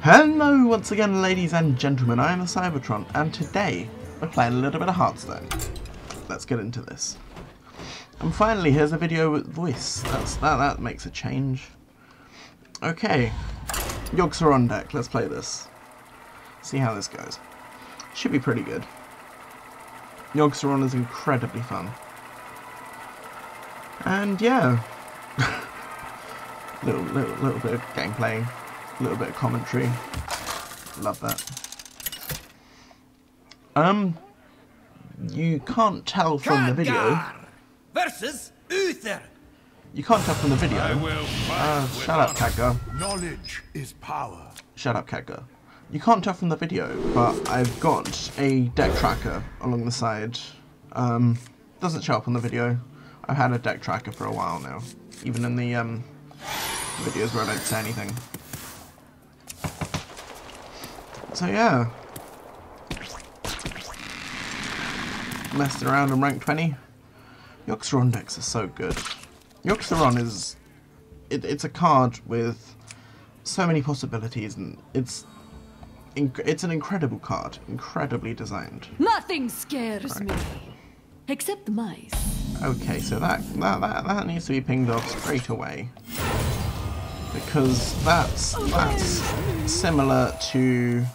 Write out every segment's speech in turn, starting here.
Hello once again, ladies and gentlemen, I am the Cybertron, and today we're playing a little bit of Hearthstone. Let's get into this. And finally, here's a video with voice. That makes a change. Okay, Yogg Saron deck, let's play this. See how this goes. Should be pretty good. Yogg Saron is incredibly fun. And yeah, little bit of gameplay. A little bit of commentary. Love that. You can't tell from the video. Versus Uther. You can't tell from the video. Shut up, Khadgar. Knowledge is power. Shut up, Khadgar. You can't tell from the video, but I've got a deck tracker along the side. Doesn't show up on the video. I've had a deck tracker for a while now, even in the videos where I don't say anything. So yeah, messed around in rank 20. Yogg Saron decks are so good. Yogg Saron is, it's a card with so many possibilities, and it's an incredible card, incredibly designed. Nothing scares me, except the mice. Okay, so that needs to be pinged off straight away, because that's similar to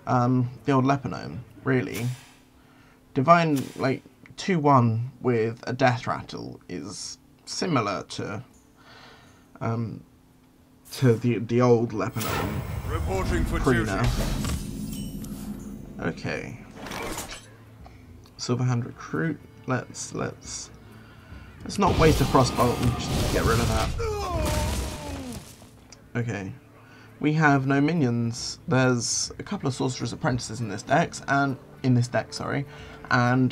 the old Leponome, really. Divine, like, 2-1 with a Death Rattle is similar to the old Leponome. Reporting for duty. Okay. Silverhand Recruit. Let's not waste a Frostbolt and just get rid of that. Okay. We have no minions. There's a couple of Sorcerer's Apprentices in this deck, and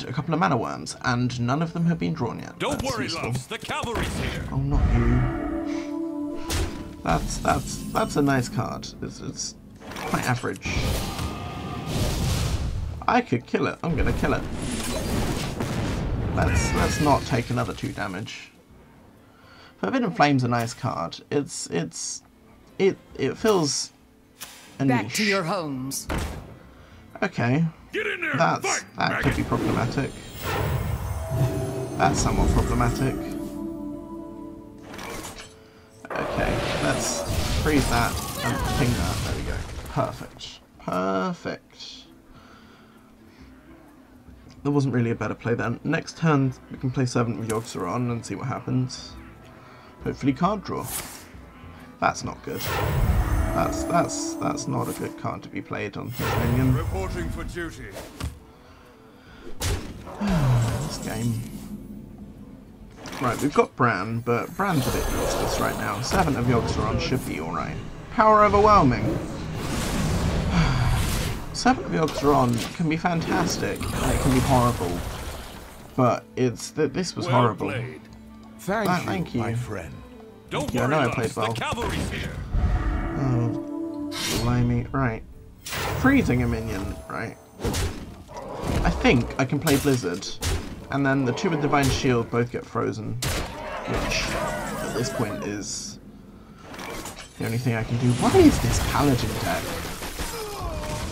a couple of Mana Worms, and none of them have been drawn yet. Don't worry, loves. The cavalry's here. Oh, not you. That's a nice card. It's quite average. I could kill it. I'm gonna kill it. Let's not take another 2 damage. Forbidden Flame's a nice card. It fills a niche. Back to your homes. Okay. Get in there. That could be problematic. That's somewhat problematic. Okay, let's freeze that and ping that. There we go. Perfect. Perfect. There wasn't really a better play then. Next turn we can play Servant with Yogg Saron and see what happens. Hopefully card draw. That's not good. That's not a good card to be played on his minion. Reporting for duty. This game. Right, we've got Bran, but Bran's a bit useless right now. Servant of Yogg Saron should be alright. Power Overwhelming. Servant of Yogg Saron can be fantastic, and it can be horrible. But this was horrible. Played. Thank you, my friend. Don't Yeah, I worry, know I loves. played well. The cavalry's here. Oh, blimey. Right. Freezing a minion, right. I think I can play Blizzard, and then the 2 with Divine Shield both get frozen, which at this point is the only thing I can do. What is this Paladin deck?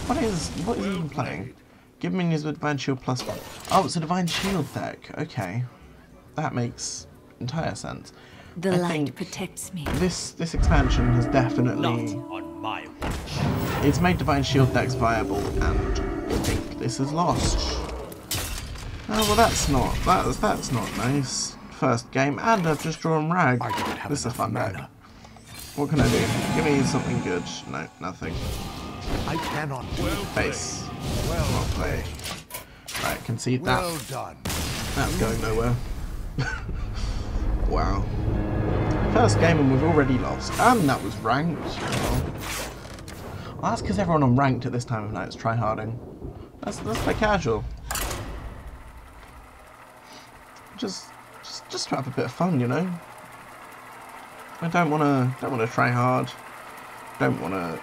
What is he even playing? Give minions with Divine Shield +1. Oh, it's a Divine Shield deck. Okay. That makes entire sense. The I light think protects me. This expansion has definitely... Not on my watch. It's made Divine Shield decks viable, and I think this is lost. Oh, well that's not nice. First game, and I've just drawn Rag. This is a fun deck. What can I do? Give me something good. No, nothing. I cannot do Face. well Play. Right, concede that. Well done. That's going nowhere. Wow. First game and we've already lost. And that was ranked. Well, that's because everyone on ranked at this time of night is tryharding. Let's play casual. Just to have a bit of fun, you know. I don't wanna try hard. Don't wanna.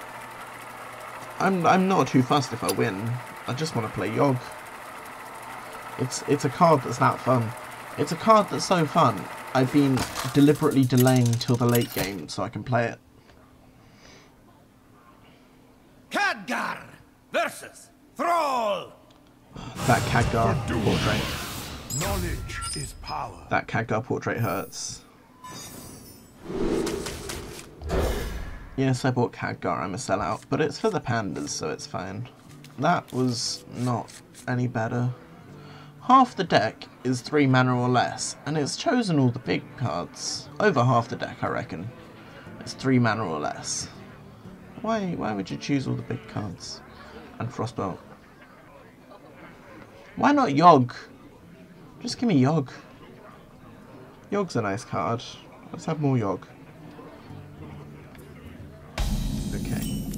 I'm not too fussed if I win. I just want to play Yogg. It's a card that's that fun. It's a card that's so fun. I've been deliberately delaying till the late game so I can play it. Khadgar versus Thrall. That Khadgar portrait. Knowledge is power. That Khadgar portrait hurts. Yes, I bought Khadgar, I'm a sellout, but it's for the pandas, so it's fine. That was not any better. Half the deck is 3 mana or less, and it's chosen all the big cards. Over half the deck, I reckon. It's 3 mana or less. Why would you choose all the big cards? And Frostbolt. Why not Yogg? Just give me Yogg. Yogg's a nice card. Let's have more Yogg. Okay.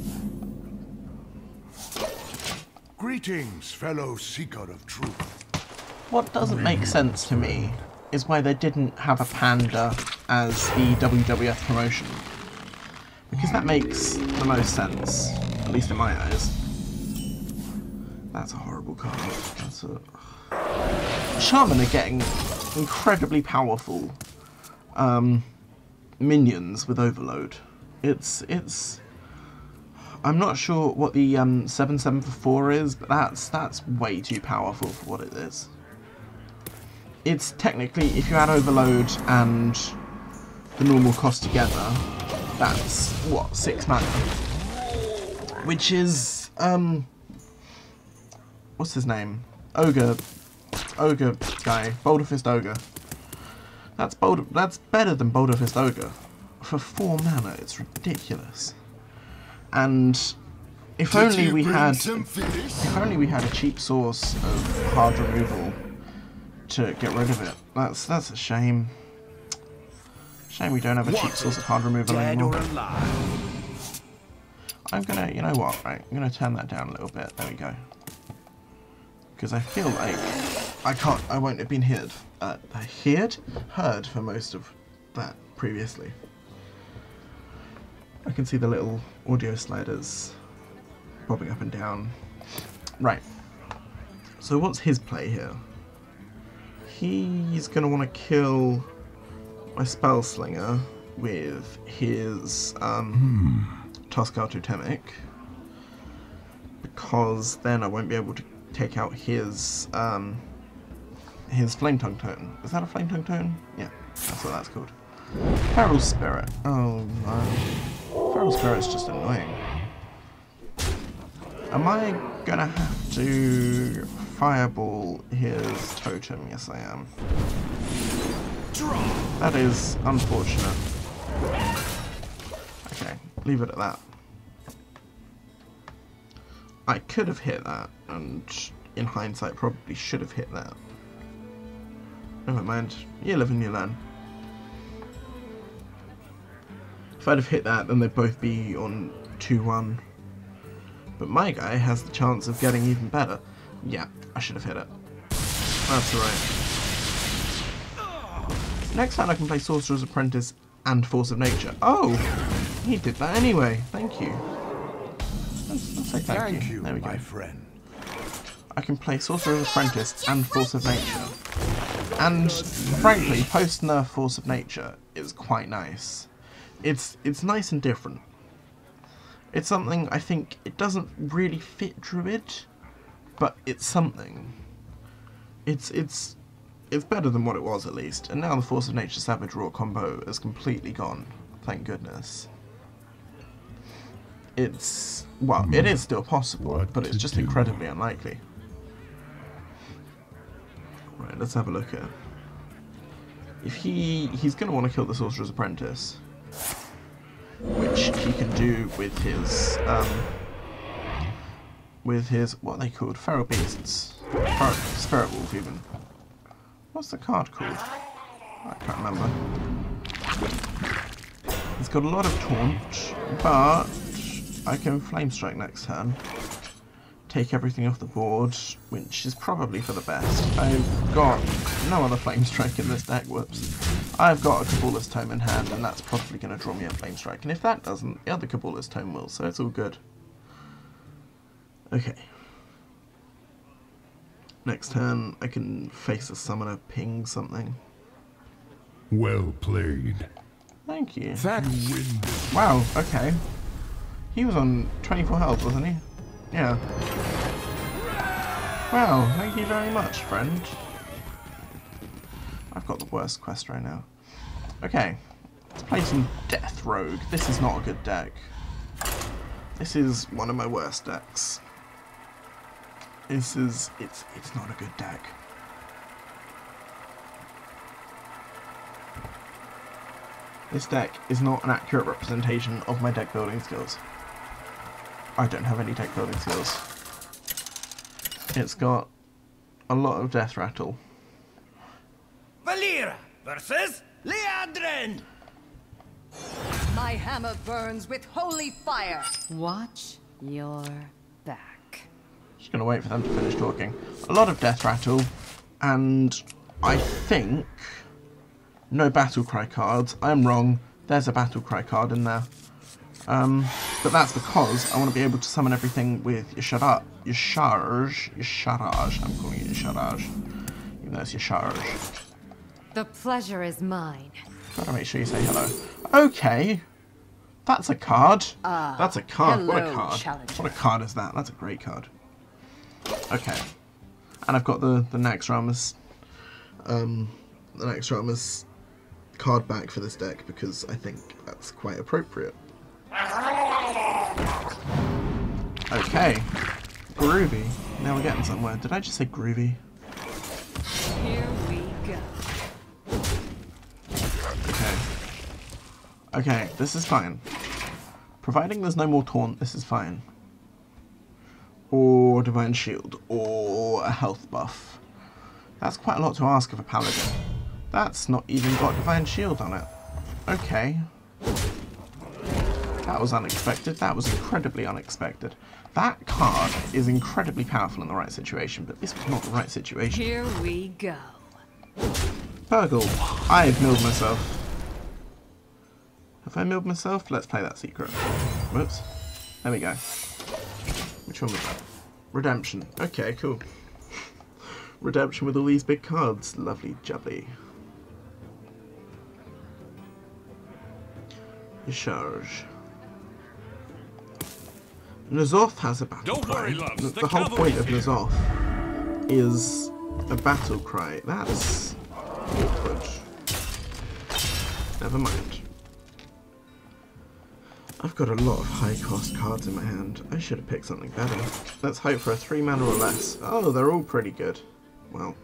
Greetings, fellow seeker of truth. What doesn't make sense to me is why they didn't have a panda as the WWF promotion. Because that makes the most sense, at least in my eyes. That's a horrible card. That's a... Shaman are getting incredibly powerful minions with Overload. It's... I'm not sure what the 7/7 for 4 is, but that's way too powerful for what it is. It's technically, if you add Overload and the normal cost together, that's, what, 6 mana? Which is, what's his name? Ogre guy, Boulder Fist Ogre. That's better than Boulder Fist Ogre. For 4 mana, it's ridiculous. And if only we had a cheap source of hard removal to get rid of it. That's a shame. Shame we don't have a cheap source of hard removal anymore. I'm gonna, you know what, right? I'm gonna turn that down a little bit. There we go. Because I feel like I won't have been heard for most of that previously. I can see the little audio sliders bobbing up and down. Right. So what's his play here? He's going to want to kill my Spellslinger with his Tuskarr Totemic, because then I won't be able to take out his Flame Tongue Totem. Is that a Flame Tongue Totem? Yeah, that's what that's called. Feral Spirit. Oh no. Feral Spirit's just annoying. Am I gonna have to fireball his totem? Yes, I am. That is unfortunate. Okay, leave it at that. I could have hit that, and in hindsight probably should have hit that. Never mind. You live and you learn. If I'd have hit that, then they'd both be on 2-1. But my guy has the chance of getting even better. Yeah, I should have hit it. That's alright. Next time I can play Sorcerer's Apprentice and Force of Nature. Oh! He did that anyway. Thank you. Let's say thank you. There we go. My friend. I can play Sorcerer's Apprentice and Force of Nature. And frankly, post-nerf Force of Nature is quite nice. It's nice and different. It's something, I think, it doesn't really fit Druid, but it's something. It's better than what it was, at least. And now the Force of Nature Savage Raw combo is completely gone. Thank goodness. It's, well, it is still possible, but it's just incredibly unlikely. Right, let's have a look at it. If he's going to want to kill the Sorcerer's Apprentice, which he can do with his what are they called? Feral Beasts. Spirit Wolf, even. What's the card called? I can't remember. It's got a lot of taunt, but I can Flame Strike next turn. Take everything off the board, which is probably for the best. I've got no other Flame Strike in this deck, whoops. I've got a Cabala's Tome in hand, and that's probably going to draw me a Flame Strike. And if that doesn't, the other Cabala's Tome will, so it's all good. Okay. Next turn, I can face a summoner, ping something. Well played. Thank you. That wind. Wow, okay. He was on 24 health, wasn't he? Yeah. Wow, thank you very much, friend. I've got the worst quest right now. Okay, let's play some Death Rogue. This is not a good deck. This is one of my worst decks. It's not a good deck. This deck is not an accurate representation of my deck building skills. I don't have any deck building skills. It's got a lot of death rattle. Valera versus Leandrin. My hammer burns with holy fire. Watch your back. Just gonna wait for them to finish talking. A lot of death rattle, and I think no battle cry cards. I'm wrong. There's a battle cry card in there. But that's because I want to be able to summon everything with your charge. I'm calling it your charge. Even though it's your charge. The pleasure is mine. Gotta make sure you say hello. Okay. That's a card. That's a card. What a hello, card. challenger. What a card is that? That's a great card. Okay. And I've got the Naxxramas card back for this deck because I think that's quite appropriate. Okay. Groovy. Now we're getting somewhere. Did I just say groovy? Here we go. Okay. Okay, this is fine. Providing there's no more taunt, this is fine. Or Divine Shield. Or a health buff. That's quite a lot to ask of a paladin. That's not even got Divine Shield on it. Okay. That was unexpected. That was incredibly unexpected. That card is incredibly powerful in the right situation, but this was not the right situation. Here we go. Burgle. I've milled myself. Have I milled myself? Let's play that secret. Whoops. There we go. Which one was that? Redemption. Okay, cool. Redemption with all these big cards. Lovely jubbly. Charge. N'Zoth has a battle Don't cry. worry, loves. The whole point of N'Zoth is a battle cry. That's awkward. Never mind. I've got a lot of high cost cards in my hand. I should have picked something better. Let's hope for a 3 mana or less. Oh, they're all pretty good. Well.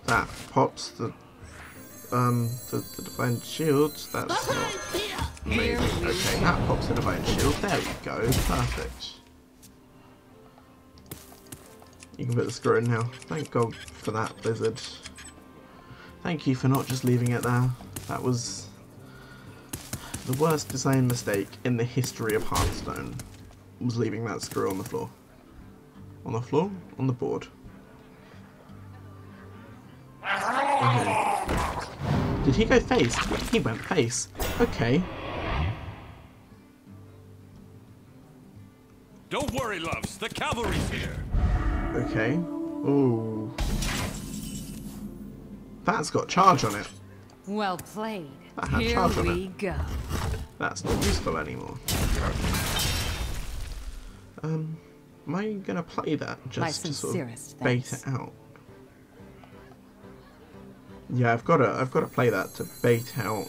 That pops the Divine Shield. That's not amazing. Okay, that pops the Divine Shield. There we go. Perfect. You can put the screw in now. Thank God for that, Blizzard. Thank you for not just leaving it there. That was the worst design mistake in the history of Hearthstone. Was leaving that screw on the floor. On the floor? On the board. Okay. Did he go face? He went face. Okay. Don't worry, loves. The cavalry's here. Okay. Ooh. That's got charge on it. Well played. That had Here charge on we it. go. That's not useful anymore. Am I gonna play that just to sort of sincerest bait thanks. it out? Yeah, I've gotta play that to bait out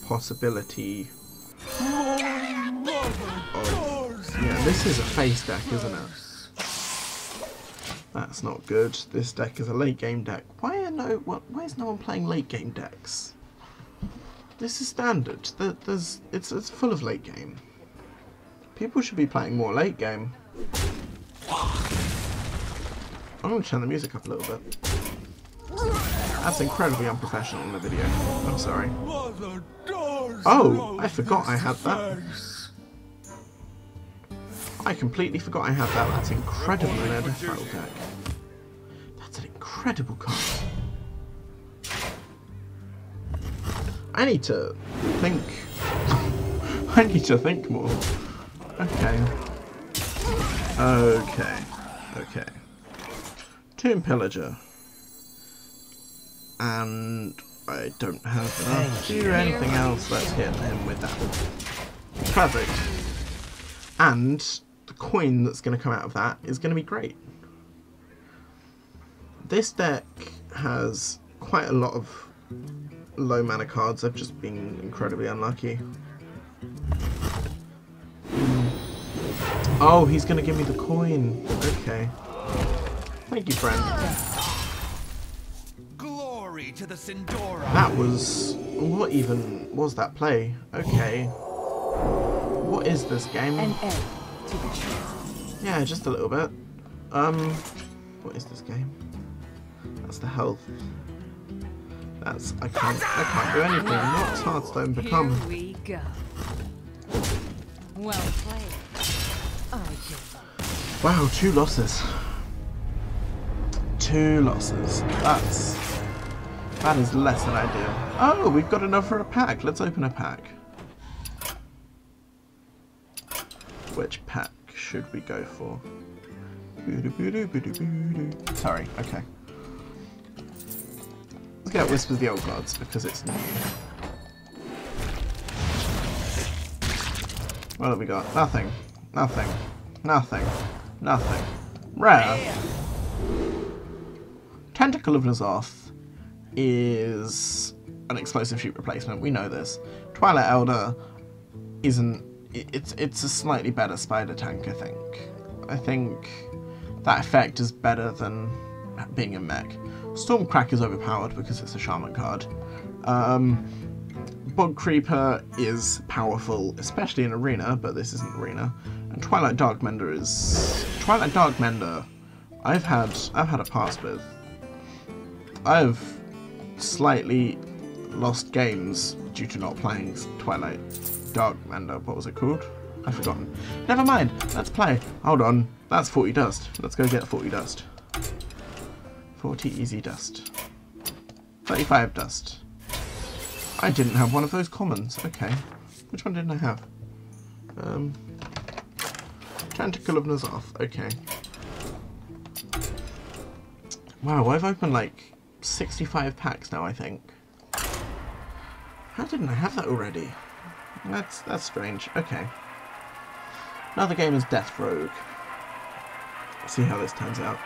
possibility of, yeah, this is a face deck, isn't it? That's not good. This deck is a late game deck. Why is no one playing late game decks? This is standard. It's full of late game. People should be playing more late game. I'm gonna turn the music up a little bit. That's incredibly unprofessional in the video. I'm sorry. Oh, I forgot I had that. I completely forgot I had that. That's incredible in a death battle deck. That's an incredible card. I need to think. I need to think more. Okay. Tomb Pillager. And I don't have enough to do anything else. Let's hit him with that. Perfect. And the coin that's going to come out of that is going to be great. This deck has quite a lot of low mana cards. I've just been incredibly unlucky. Oh, he's going to give me the coin. Okay. Thank you, friend. Glory to the Sindora. That was... What even was that play? Okay. What is this game? An end to the truth. Yeah, just a little bit. What is this game? That's the health. That's... I can't do anything. What's Hearthstone become? Here we go. Well played. I give up. Wow, 2 losses. 2 losses. That is less than ideal. Oh, we've got enough for a pack. Let's open a pack. Which pack should we go for? Sorry, okay. Let's get Whisper of the Old Gods because it's new. What have we got? Nothing. Nothing. Nothing. Nothing. Rare. Tentacle of Nazoth is an explosive shoot replacement. We know this. Twilight Elder isn't. It's a slightly better spider tank, I think. I think that effect is better than being a mech. Stormcrack is overpowered because it's a shaman card. Bog Creeper is powerful, especially in Arena, but this isn't Arena. And Twilight Darkmender is... Twilight Darkmender, I've had a pass with. I've slightly lost games due to not playing Twilight Darkmender. What was it called? I've forgotten. Never mind, let's play. Hold on, that's 40 dust. Let's go get 40 dust. 40 easy dust. 35 dust. I didn't have one of those commons. Okay. Which one didn't I have? Tentacle of Nazoth. Okay. Wow, I've opened like 65 packs now, I think. How didn't I have that already? That's strange. Okay. Another game is Death Rogue. Let's see how this turns out.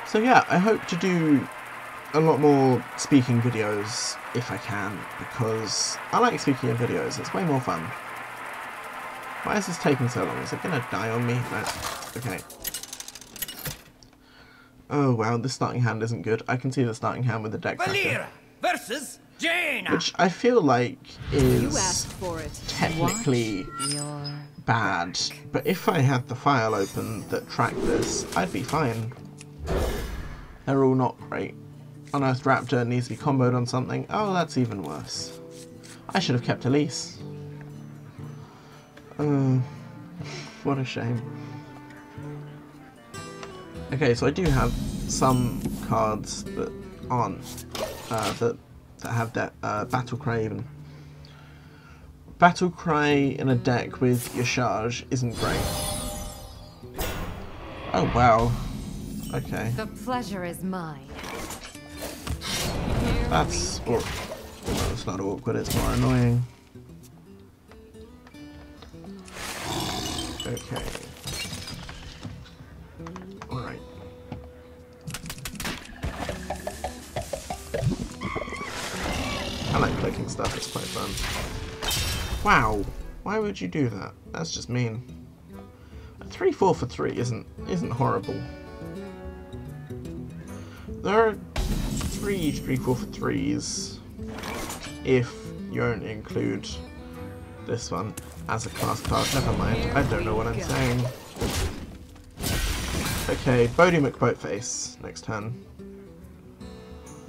So yeah, I hope to do a lot more speaking videos if I can, because I like speaking in videos. It's way more fun. Why is this taking so long? Is it gonna die on me? No. Okay. Oh wow, the starting hand isn't good. I can see the starting hand with the deck tracker. Valir versus Jaina. Which I feel like You is asked for it. technically Your bad, but if I had the file open that tracked this, I'd be fine. They're all not great. Unearthed Raptor needs to be comboed on something. Oh, that's even worse. I should have kept Elise. What a shame. Okay, so I do have some cards that aren't that have Battle Cry even. Battle Cry in a deck with Yashaj isn't great. Oh wow. Okay. The pleasure is mine. That's awkward. Well, it's not awkward, it's more annoying. Okay. Alright. I like clicking stuff, it's quite fun. Wow, why would you do that? That's just mean. A 3-4 for 3 isn't horrible. There are 3-4 for 3s if you don't include this one as a class card. Never mind, I don't know what I'm saying. Okay, Bodhi McBoatface next turn.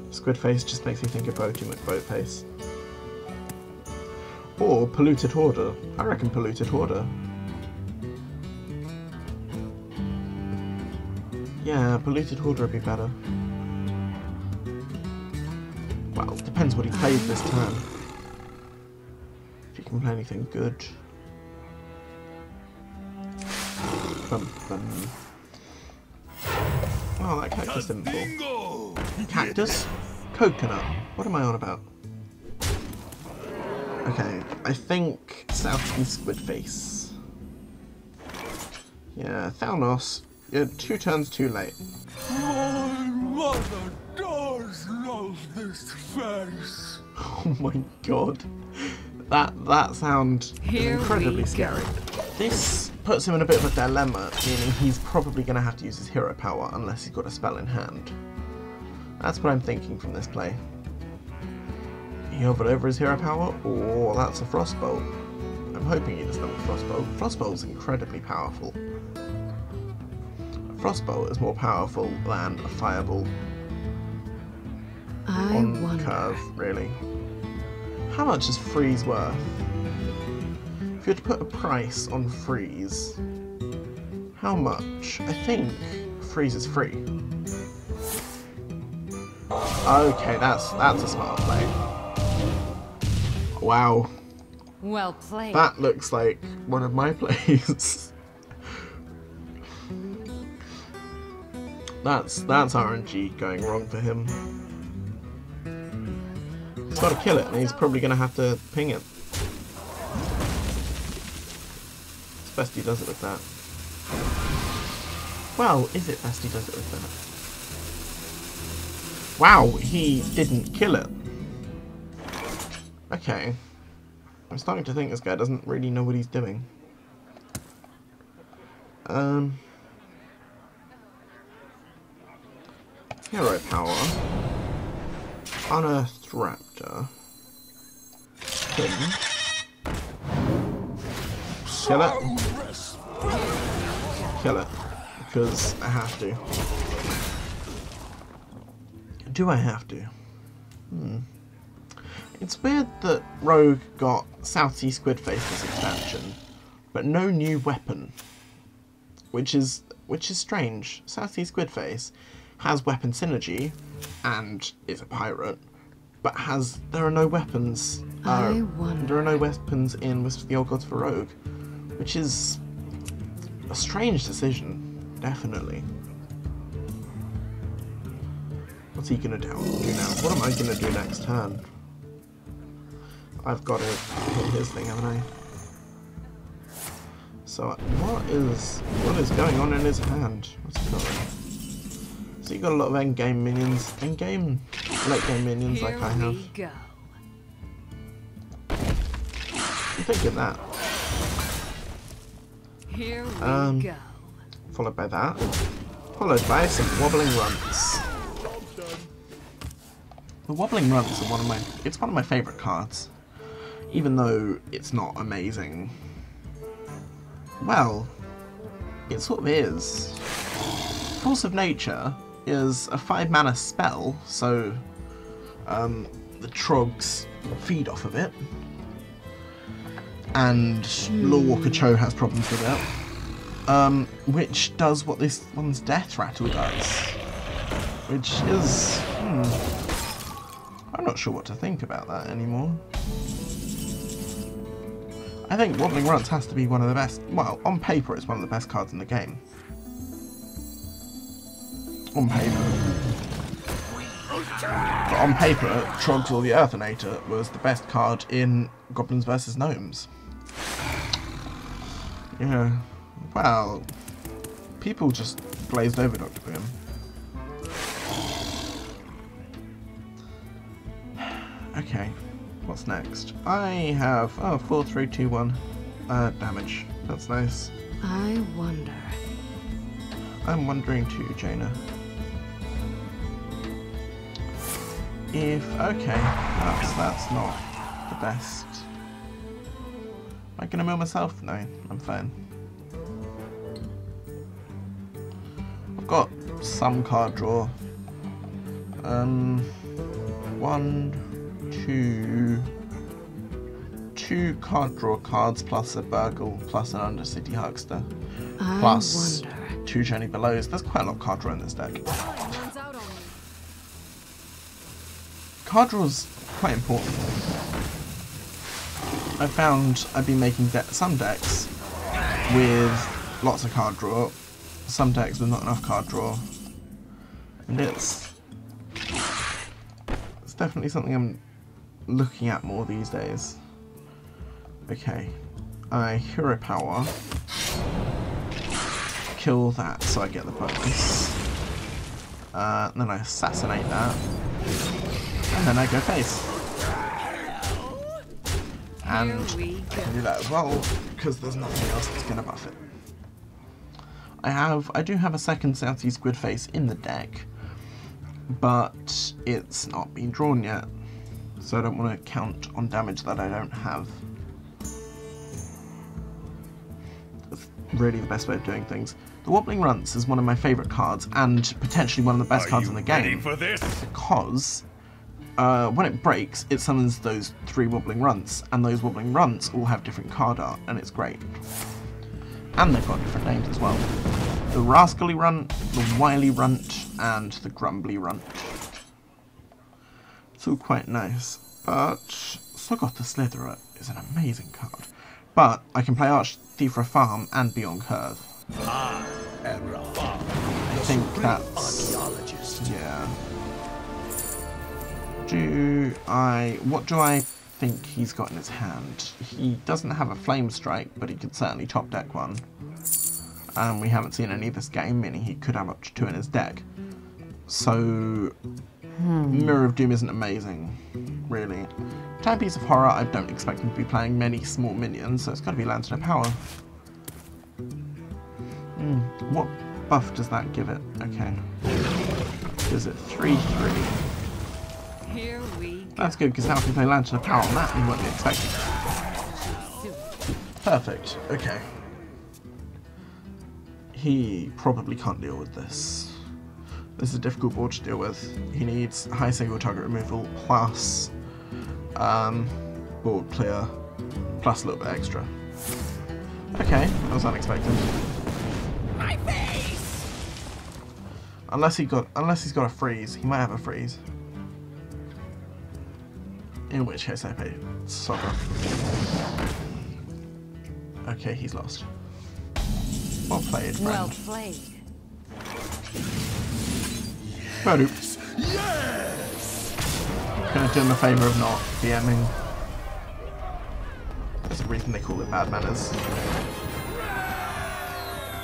Squidface just makes me think of Bodhi McBoatface. Or Polluted Hoarder. I reckon Polluted Hoarder. Yeah, Polluted Hoarder would be better. Well, depends what he plays this turn. If he can play anything good. Bum, bum. Oh, that cactus didn't fall. Cactus? Coconut. What am I on about? Okay, I think Southeast Squid Face. Yeah, Thalnos, you're 2 turns too late. My mother does love this face. Oh my god. That sound is Here incredibly we scary. This puts him in a bit of a dilemma, meaning he's probably going to have to use his hero power unless he's got a spell in hand. That's what I'm thinking from this play. He hovered over his hero power, or that's a Frostbolt. I'm hoping he doesn't have a Frostbolt. Frostbolt's incredibly powerful. A Frostbolt is more powerful than a Fireball on curve, really. How much is Freeze worth? If you had to put a price on Freeze, how much? I think Freeze is free. Okay, that's a smart play. Wow. Well played. That looks like one of my plays. That's RNG going wrong for him. He's got to kill it, and he's probably going to have to ping it. It's best he does it with that. Well, is it best he does it with that? Wow, he didn't kill it. Okay. I'm starting to think this guy doesn't really know what he's doing. Hero power. Unearthed Raptor. Him. Kill it. Kill it. Because I have to. Do I have to? It's weird that Rogue got Southsea Squid Face this expansion, but no new weapon. Which is strange. Southsea Squid Face has weapon synergy and is a pirate, but there are no weapons. There are no weapons in Wisps of the Old Gods for Rogue, which is a strange decision, definitely. What's he gonna do now? What am I gonna do next turn? I've got to hit his thing, haven't I? So what is going on in his hand? What's he got? So you got a lot of end game minions, late game minions like I have. I'm thinking that. Here we go. Followed by that. Followed by some wobbling runts. The wobbling runts are one of my favourite cards. Even though it's not amazing. Well, it sort of is. Force of Nature is a 5-mana spell, so the Trogs feed off of it. And Lorewalker Cho has problems with it. Which does what this one's Death Rattle does. Which is... I'm not sure what to think about that anymore. I think Wobbling Runts has to be one of the best... Well, on paper it's one of the best cards in the game. On paper. But on paper, Trogs or the Earthinator was the best card in Goblins vs Gnomes. Yeah. Well, people just glazed over Dr. Boom. Okay. What's next? I have 4, 3, 2, 1 damage. That's nice. I wonder. I'm wondering too, Jaina. That's not the best. Am I gonna mill myself? No, I'm fine. I've got some card draw. 2 card draw cards plus a Burgle plus an Undercity Huckster plus 2 Journey Belows. There's quite a lot of card draw in this deck. Card draw's quite important. I found I've been making some decks with lots of card draw, some decks with not enough card draw, and it's definitely something I'm looking at more these days. Okay, I hero power. Kill that so I get the bonus. Then I assassinate that. And then I go face. And I can do that as well, because there's nothing else that's going to buff it. I do have a second South Sea Squid face in the deck, but it's not been drawn yet, so I don't want to count on damage that I don't have. That's really the best way of doing things. The Wobbling Runts is one of my favourite cards, and potentially one of the best cards in the game, because when it breaks, it summons those 3 Wobbling Runts, and those Wobbling Runts all have different card art, and it's great. And they've got different names as well. The Rascally Runt, the Wily Runt, and the Grumbly Runt. It's all quite nice, but Soggoth the Slitherer is an amazing card. But I can play Archthief Rafam and Be on Curve. I am Rafam, I think that's... archaeologist. Yeah. What do I think he's got in his hand? He doesn't have a Flame Strike, but he could certainly top deck one. And we haven't seen any of this game, meaning he could have up to 2 in his deck. So, Mirror of Doom isn't amazing, really. Timepiece of Horror, I don't expect him to be playing many small minions, so it's got to be Lantern of Power. What buff does that give it? Okay. Gives it 3/3. Here we go. That's good, because now I can play Lantern of Power on that, and you won't be expecting. Perfect. Okay. He probably can't deal with this. This is a difficult board to deal with. He needs high single target removal plus board clear plus a little bit extra. Okay, that was unexpected. My face! Unless he's got a freeze, he might have a freeze. In which case I pay Soggoth. Okay, he's lost. Well played, friend. Well played. Yes! Gonna do him a favour of not DMing. There's a reason they call it bad manners.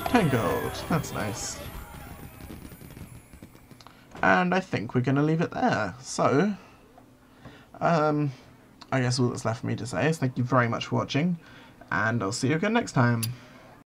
10 gold, that's nice. And I think we're gonna leave it there. So, I guess all that's left for me to say is thank you very much for watching, and I'll see you again next time.